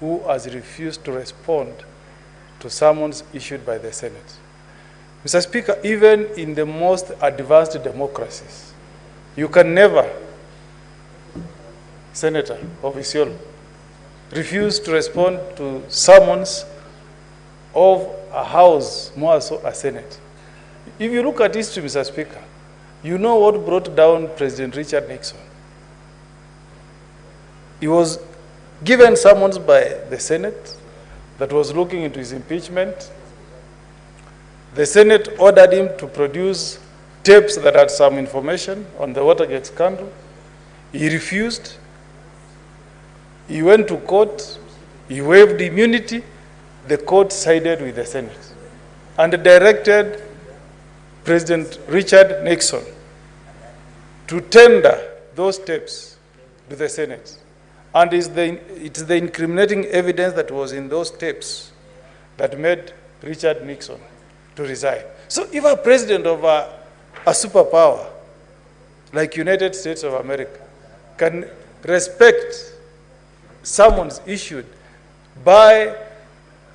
who has refused to respond to summons issued by the Senate. Mr. Speaker, even in the most advanced democracies, you can never, Senator of Isiolo, refuse to respond to summons of a House, more so a Senate. If you look at history, Mr. Speaker, you know what brought down President Richard Nixon. He was given summons by the Senate that was looking into his impeachment. The Senate ordered him to produce tapes that had some information on the Watergate scandal. He refused. He went to court. He waived immunity. The court sided with the Senate and directed President Richard Nixon to tender those tapes to the Senate. And it's the incriminating evidence that was in those tapes that made Richard Nixon to resign. So if a president of a superpower like United States of America can respect summons issued by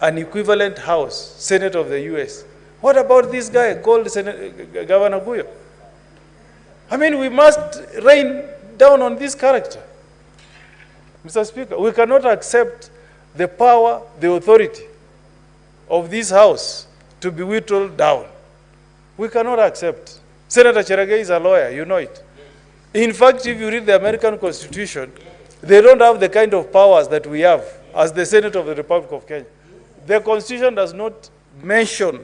an equivalent House, Senate of the US, what about this guy called Governor Guyo? I mean, we must rain down on this character. Mr. Speaker, we cannot accept the power, the authority of this House to be whittled down. We cannot accept. Senator Cherargei is a lawyer, you know it. In fact, if you read the American Constitution, they don't have the kind of powers that we have as the Senate of the Republic of Kenya. The Constitution does not mention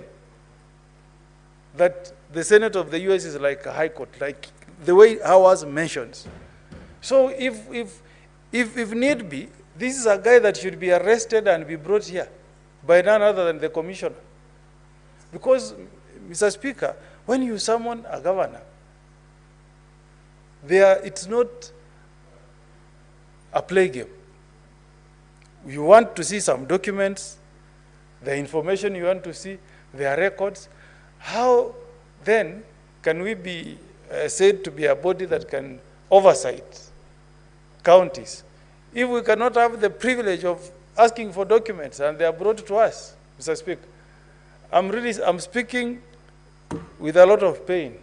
that the Senate of the US is like a high court, like the way ours mentions. So if need be, this is a guy that should be arrested and be brought here by none other than the commissioner. Because, Mr. Speaker, when you summon a governor, it's not a play game. You want to see some documents, the information you want to see, their records. How then can we be said to be a body that can oversight counties if we cannot have the privilege of asking for documents and they are brought to us, Mr. Speaker? I'm speaking with a lot of pain,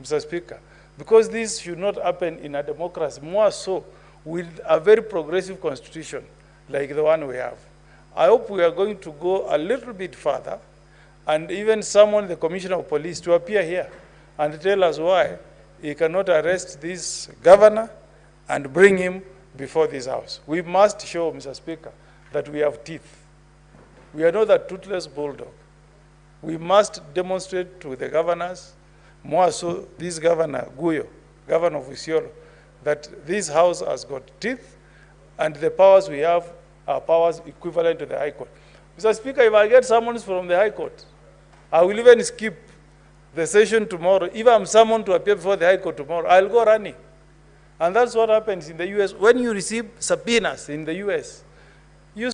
Mr. Speaker, because this should not happen in a democracy, more so with a very progressive constitution like the one we have. I hope we are going to go a little bit further and even summon the Commissioner of Police to appear here and tell us why he cannot arrest this governor and bring him before this House. We must show, Mr. Speaker, that we have teeth. We are not a toothless bulldog. We must demonstrate to the governors, more so this Governor Guyo, Governor of Isiolo, that this House has got teeth and the powers we have are powers equivalent to the High Court. Mr. Speaker, if I get summons from the High Court, I will even skip the session tomorrow. If I'm summoned to appear before the High Court tomorrow, I'll go running. And that's what happens in the US. When you receive subpoenas in the US,